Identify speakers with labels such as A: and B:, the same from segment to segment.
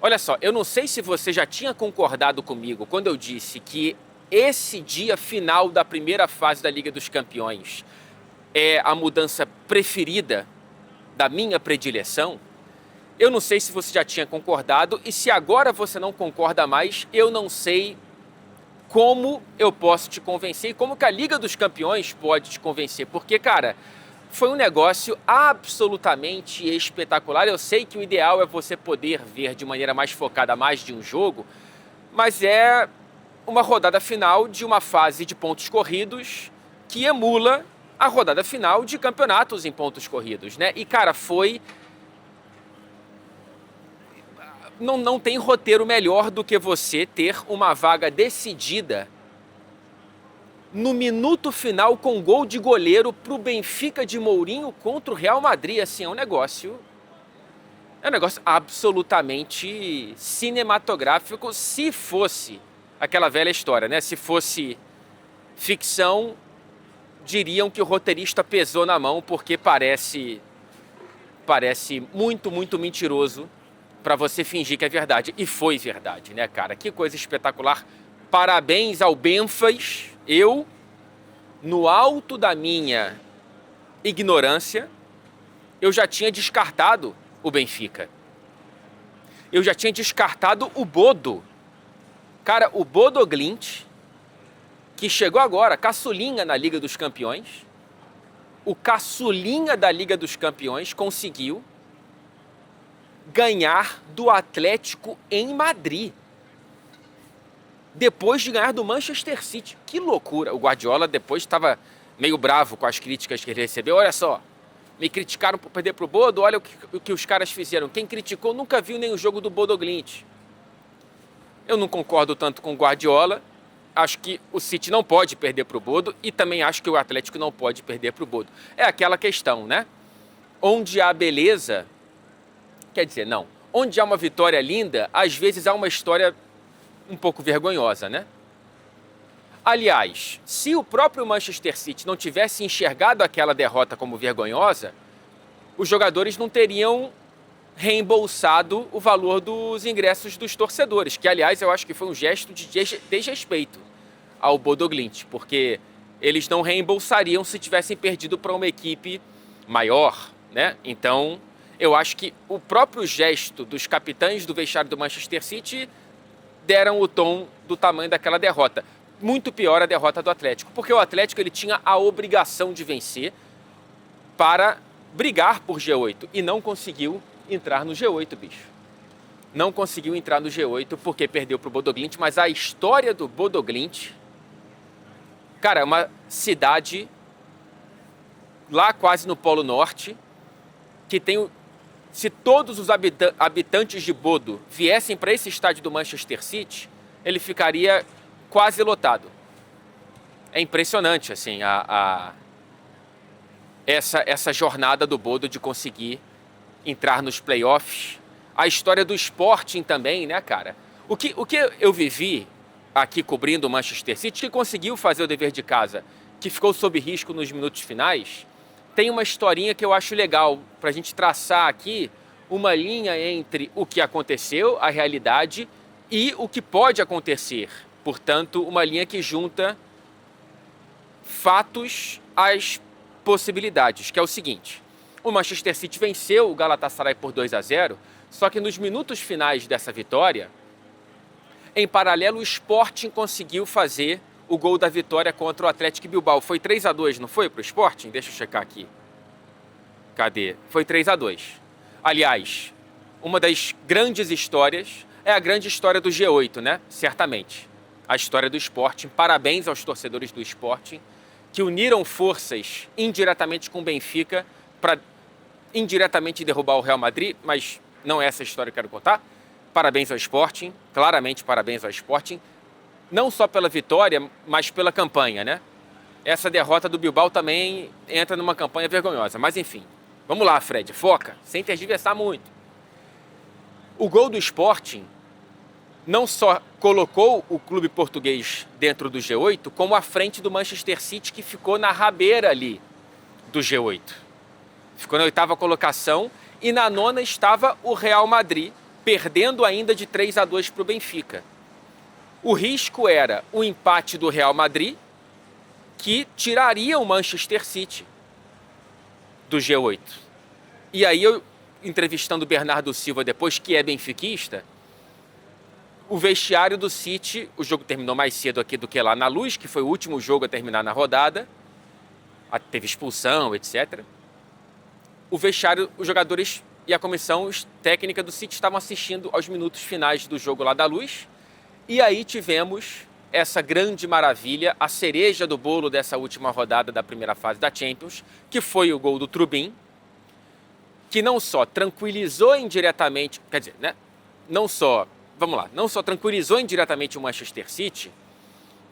A: Olha só, eu não sei se você já tinha concordado comigo quando eu disse que esse dia final da primeira fase da Liga dos Campeões é a mudança preferida da minha predileção. Eu não sei se você já tinha concordado e se agora você não concorda mais, eu não sei como eu posso te convencer e como que a Liga dos Campeões pode te convencer. Porque, cara, foi um negócio absolutamente espetacular. Eu sei que o ideal é você poder ver de maneira mais focada mais de um jogo, mas é uma rodada final de uma fase de pontos corridos que emula a rodada final de campeonatos em pontos corridos, né? E, cara, foi... Não tem roteiro melhor do que você ter uma vaga decidida no minuto final com gol de goleiro pro Benfica de Mourinho contra o Real Madrid. Assim, é um negócio absolutamente cinematográfico. Se fosse aquela velha história, né? Se fosse ficção, diriam que o roteirista pesou na mão, porque parece muito, muito mentiroso para você fingir que é verdade. E foi verdade, né, cara? Que coisa espetacular. Parabéns ao Benfas. Eu, no alto da minha ignorância, eu já tinha descartado o Benfica. Eu já tinha descartado o Bodo. Cara, o Bodo Glimt, que chegou agora, caçulinha na Liga dos Campeões, o caçulinha da Liga dos Campeões conseguiu ganhar do Atlético em Madrid. Depois de ganhar do Manchester City. Que loucura. O Guardiola depois estava meio bravo com as críticas que ele recebeu. Olha só, me criticaram por perder pro Bodo, olha o que os caras fizeram. Quem criticou nunca viu nem o jogo do Bodo Glimt. Eu não concordo tanto com o Guardiola. Acho que o City não pode perder pro Bodo e também acho que o Atlético não pode perder pro Bodo. É aquela questão, né? Onde há beleza... Quer dizer, não. Onde há uma vitória linda, às vezes há uma história um pouco vergonhosa, né? Aliás, se o próprio Manchester City não tivesse enxergado aquela derrota como vergonhosa, os jogadores não teriam reembolsado o valor dos ingressos dos torcedores, que, aliás, eu acho que foi um gesto de desrespeito ao Bodo Glimt, porque eles não reembolsariam se tivessem perdido para uma equipe maior, né? Então... eu acho que o próprio gesto dos capitães do vestiário do Manchester City deram o tom do tamanho daquela derrota. Muito pior a derrota do Atlético, porque o Atlético ele tinha a obrigação de vencer para brigar por G8 e não conseguiu entrar no G8, bicho. Não conseguiu entrar no G8 porque perdeu para o Bodo Glimt, mas a história do Bodo Glimt, cara, é uma cidade lá quase no Polo Norte que tem... Se todos os habitantes de Bodo viessem para esse estádio do Manchester City, ele ficaria quase lotado. É impressionante, assim, essa jornada do Bodo de conseguir entrar nos playoffs. A história do Sporting também, né, cara? O que eu vivi aqui cobrindo o Manchester City, que conseguiu fazer o dever de casa, que ficou sob risco nos minutos finais... tem uma historinha que eu acho legal para a gente traçar aqui uma linha entre o que aconteceu, a realidade, e o que pode acontecer. Portanto, uma linha que junta fatos às possibilidades, que é o seguinte. O Manchester City venceu o Galatasaray por 2-0, só que nos minutos finais dessa vitória, em paralelo, o Sporting conseguiu fazer o gol da vitória contra o Atlético Bilbao. Foi 3-2, não foi, para o Sporting? Deixa eu checar aqui. Cadê? Foi 3-2. Aliás, uma das grandes histórias é a grande história do G8, né? Certamente. A história do Sporting. Parabéns aos torcedores do Sporting, que uniram forças indiretamente com o Benfica para indiretamente derrubar o Real Madrid, mas não é essa história que eu quero contar. Parabéns ao Sporting, claramente parabéns ao Sporting. Não só pela vitória, mas pela campanha, né? Essa derrota do Bilbao também entra numa campanha vergonhosa. Mas enfim, vamos lá, Fred, foca, sem tergiversar muito. O gol do Sporting não só colocou o clube português dentro do G8, como à frente do Manchester City, que ficou na rabeira ali do G8. Ficou na 8ª colocação e na 9ª estava o Real Madrid, perdendo ainda de 3-2 para o Benfica. O risco era o empate do Real Madrid, que tiraria o Manchester City do G8. E aí eu, entrevistando o Bernardo Silva depois, que é benfiquista, o vestiário do City, o jogo terminou mais cedo aqui do que lá na Luz, que foi o último jogo a terminar na rodada, teve expulsão, etc. O vestiário, os jogadores e a comissão técnica do City estavam assistindo aos minutos finais do jogo lá da Luz, e aí tivemos essa grande maravilha, a cereja do bolo dessa última rodada da primeira fase da Champions, que foi o gol do Trubin, que não só tranquilizou indiretamente, quer dizer, né? Não só tranquilizou indiretamente o Manchester City,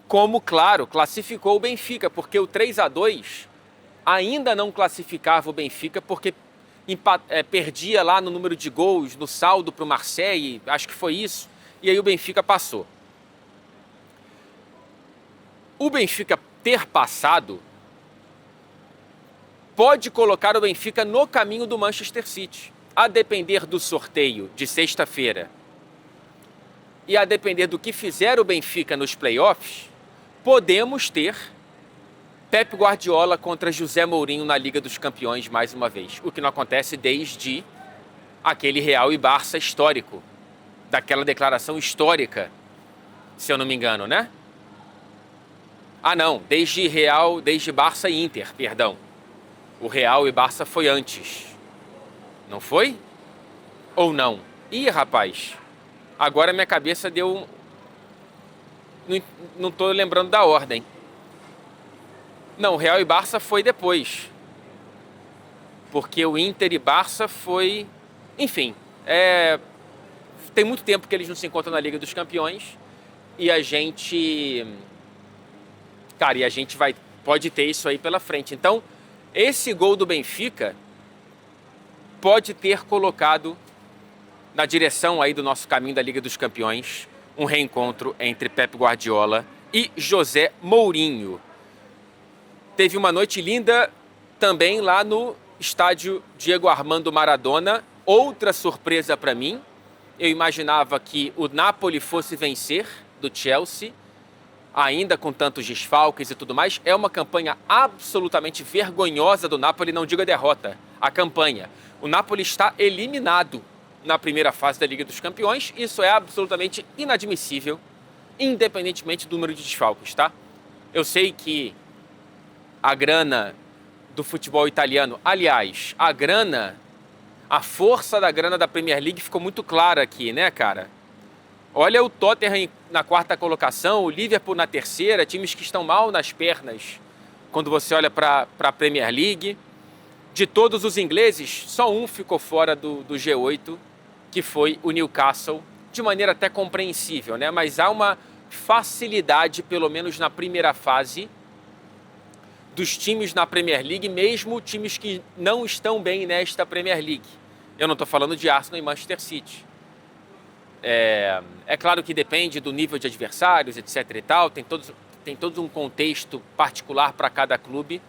A: como, claro, classificou o Benfica, porque o 3-2 ainda não classificava o Benfica, porque perdia lá no número de gols, no saldo para o Marseille, acho que foi isso, e aí o Benfica passou. O Benfica ter passado pode colocar o Benfica no caminho do Manchester City, a depender do sorteio de sexta-feira e a depender do que fizer o Benfica nos playoffs, podemos ter Pep Guardiola contra José Mourinho na Liga dos Campeões mais uma vez, o que não acontece desde aquele Real e Barça histórico, daquela declaração histórica, se eu não me engano, né? Não, desde Barça e Inter, perdão. O Real e Barça foi antes. Não foi? Ou não? Ih, rapaz, agora minha cabeça deu... Não estou lembrando da ordem. Não, Real e Barça foi depois. Porque o Inter e Barça foi... Enfim, tem muito tempo que eles não se encontram na Liga dos Campeões. E a gente... Cara, pode ter isso aí pela frente. Então, esse gol do Benfica pode ter colocado na direção aí do nosso caminho da Liga dos Campeões um reencontro entre Pep Guardiola e José Mourinho. Teve uma noite linda também lá no estádio Diego Armando Maradona. Outra surpresa para mim. Eu imaginava que o Napoli fosse vencer do Chelsea, ainda com tantos desfalques e tudo mais. É uma campanha absolutamente vergonhosa do Napoli, não digo a derrota, a campanha. O Napoli está eliminado na primeira fase da Liga dos Campeões. Isso é absolutamente inadmissível, independentemente do número de desfalques, tá? Eu sei que a grana do futebol italiano, aliás, a força da grana da Premier League ficou muito clara aqui, né, cara? Olha o Tottenham na quarta colocação, o Liverpool na terceira, times que estão mal nas pernas quando você olha para a Premier League. De todos os ingleses, só um ficou fora do G8, que foi o Newcastle, de maneira até compreensível, né? Mas há uma facilidade, pelo menos na primeira fase, dos times na Premier League, mesmo times que não estão bem nesta Premier League. Eu não estou falando de Arsenal e Manchester City. É claro que depende do nível de adversários, etc e tal, tem todo um contexto particular para cada clube.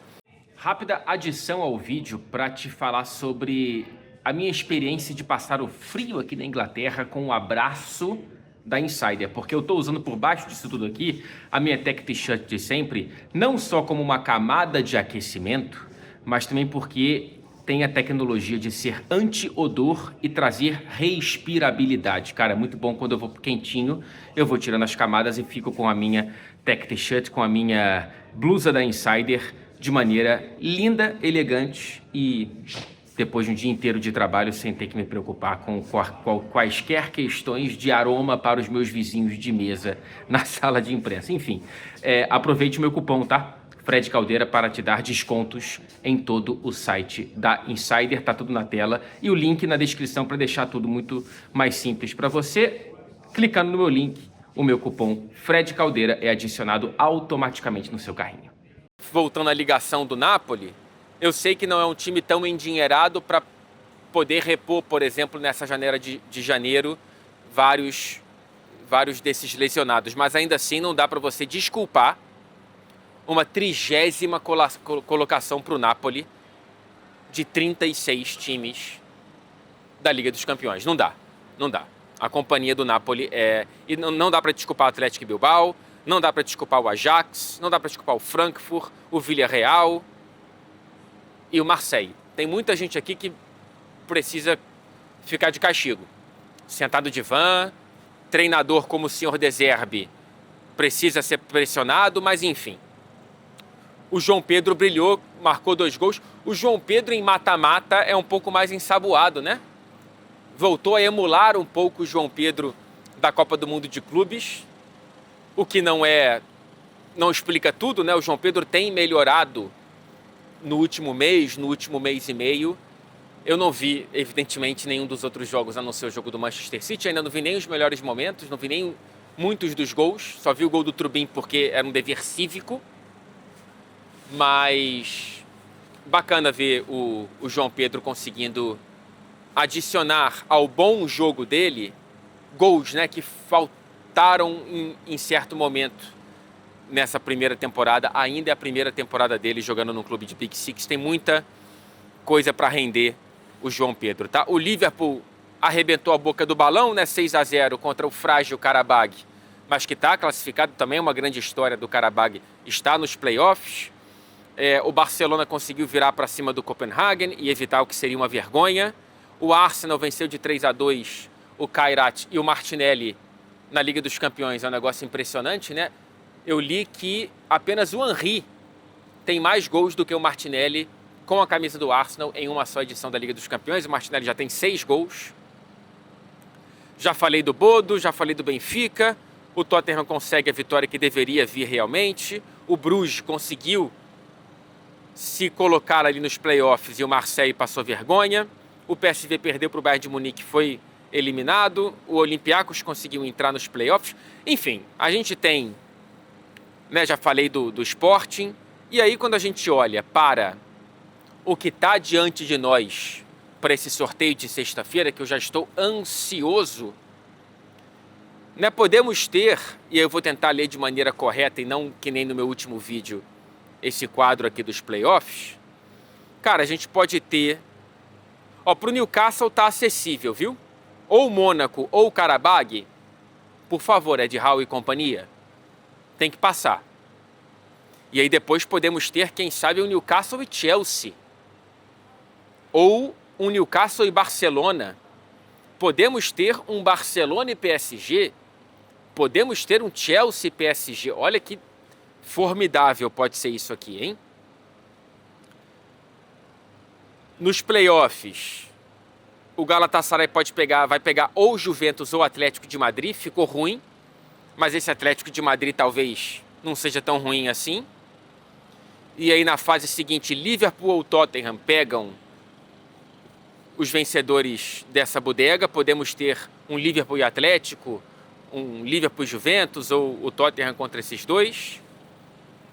A: Rápida adição ao vídeo para te falar sobre a minha experiência de passar o frio aqui na Inglaterra com o abraço da Insider, porque eu estou usando por baixo disso tudo aqui a minha Tech T-shirt de sempre, não só como uma camada de aquecimento, mas também porque tem a tecnologia de ser anti-odor e trazer respirabilidade. Cara, é muito bom quando eu vou quentinho, eu vou tirando as camadas e fico com a minha Tech T-shirt, com a minha blusa da Insider, de maneira linda, elegante e depois de um dia inteiro de trabalho sem ter que me preocupar com quaisquer questões de aroma para os meus vizinhos de mesa na sala de imprensa. Enfim, aproveite o meu cupom, tá? Fred Caldeira, para te dar descontos em todo o site da Insider, tá tudo na tela e o link na descrição para deixar tudo muito mais simples para você. Clicando no meu link, o meu cupom Fred Caldeira é adicionado automaticamente no seu carrinho. Voltando à ligação do Napoli, eu sei que não é um time tão endinheirado para poder repor, por exemplo, nessa janela de janeiro, vários desses lesionados, mas ainda assim não dá para você desculpar uma 30ª colocação para o Napoli de 36 times da Liga dos Campeões. Não dá, não dá. A companhia do Napoli e não dá para desculpar o Atlético Bilbao, não dá para desculpar o Ajax, não dá para desculpar o Frankfurt, o Villarreal e o Marseille. Tem muita gente aqui que precisa ficar de castigo. Sentar no divã, treinador como o senhor De Zerbi precisa ser pressionado, mas enfim. O João Pedro brilhou, marcou 2 gols. O João Pedro em mata-mata é um pouco mais ensaboado, né? Voltou a emular um pouco o João Pedro da Copa do Mundo de Clubes, o que não explica tudo, né? O João Pedro tem melhorado no último mês e meio. Eu não vi, evidentemente, nenhum dos outros jogos, a não ser o jogo do Manchester City. Ainda não vi nem os melhores momentos, não vi nem muitos dos gols. Só vi o gol do Trubin porque era um dever cívico. Mas bacana ver o João Pedro conseguindo adicionar ao bom jogo dele gols, né, que faltaram em certo momento nessa primeira temporada. Ainda é a primeira temporada dele jogando num clube de Big Six. Tem muita coisa para render o João Pedro, tá? O Liverpool arrebentou a boca do balão, né, 6-0 contra o frágil Qarabag, mas que está classificado também. Uma grande história do Qarabag, está nos playoffs. O Barcelona conseguiu virar para cima do Copenhagen e evitar o que seria uma vergonha. O Arsenal venceu de 3-2 o Kairat e o Martinelli na Liga dos Campeões. É um negócio impressionante, né? Eu li que apenas o Henry tem mais gols do que o Martinelli com a camisa do Arsenal em uma só edição da Liga dos Campeões. O Martinelli já tem 6 gols. Já falei do Bodo, já falei do Benfica. O Tottenham consegue a vitória que deveria vir realmente. O Bruges conseguiu se colocar ali nos playoffs e o Marseille passou vergonha. O PSV perdeu para o Bayern de Munique, foi eliminado. O Olympiacos conseguiu entrar nos playoffs. Enfim, a gente tem, né, já falei do Sporting. E aí quando a gente olha para o que está diante de nós para esse sorteio de sexta-feira, que eu já estou ansioso, né, podemos ter, e eu vou tentar ler de maneira correta e não que nem no meu último vídeo, esse quadro aqui dos playoffs. Cara, a gente pode ter... Para o Newcastle tá acessível, viu? Ou o Mônaco ou o Qarabag, por favor, Ed Howe e companhia, tem que passar. E aí depois podemos ter, quem sabe, o Newcastle e Chelsea. Ou um Newcastle e Barcelona. Podemos ter um Barcelona e PSG. Podemos ter um Chelsea e PSG. Olha que formidável pode ser isso aqui, hein? Nos playoffs, o Galatasaray vai pegar ou Juventus ou Atlético de Madrid. Ficou ruim, mas esse Atlético de Madrid talvez não seja tão ruim assim. E aí na fase seguinte, Liverpool ou Tottenham pegam os vencedores dessa bodega. Podemos ter um Liverpool e Atlético, um Liverpool e Juventus, ou o Tottenham contra esses dois.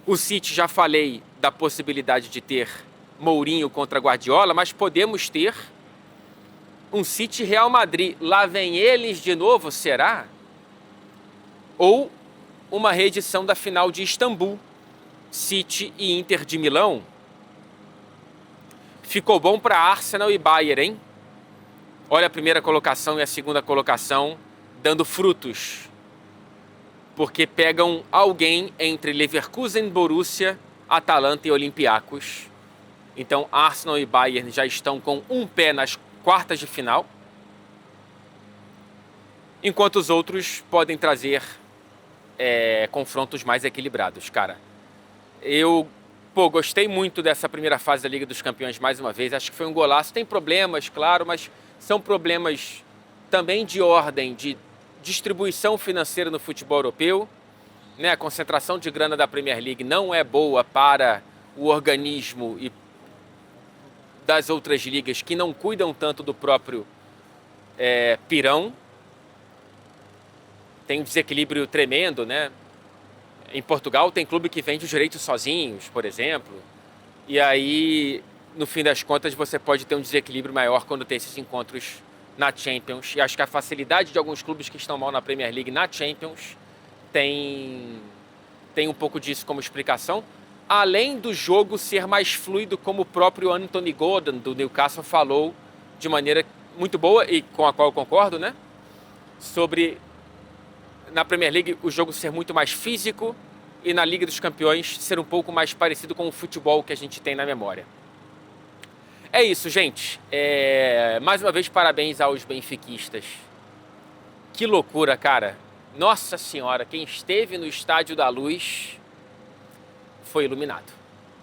A: O City, já falei da possibilidade de ter Mourinho contra Guardiola, mas podemos ter um City Real Madrid. Lá vem eles de novo, será? Ou uma reedição da final de Istambul, City e Inter de Milão. Ficou bom para Arsenal e Bayern, hein? Olha a primeira colocação e a segunda colocação dando frutos, porque pegam alguém entre Leverkusen, Borussia, Atalanta e Olympiacos. Então Arsenal e Bayern já estão com um pé nas quartas de final, enquanto os outros podem trazer confrontos mais equilibrados. Cara, eu gostei muito dessa primeira fase da Liga dos Campeões mais uma vez. Acho que foi um golaço. Tem problemas, claro, mas são problemas também de ordem de distribuição financeira no futebol europeu, né? A concentração de grana da Premier League não é boa para o organismo e das outras ligas que não cuidam tanto do próprio pirão. Tem um desequilíbrio tremendo, né? Em Portugal tem clube que vende os direitos sozinhos, por exemplo. E aí, no fim das contas, você pode ter um desequilíbrio maior quando tem esses encontros na Champions. E acho que a facilidade de alguns clubes que estão mal na Premier League na Champions tem um pouco disso como explicação. Além do jogo ser mais fluido, como o próprio Anthony Gordon, do Newcastle, falou de maneira muito boa e com a qual eu concordo, né? sobre, na Premier League, o jogo ser muito mais físico e na Liga dos Campeões ser um pouco mais parecido com o futebol que a gente tem na memória. É isso, gente. Mais uma vez, parabéns aos benfiquistas. Que loucura, cara. Nossa Senhora, quem esteve no Estádio da Luz foi iluminado.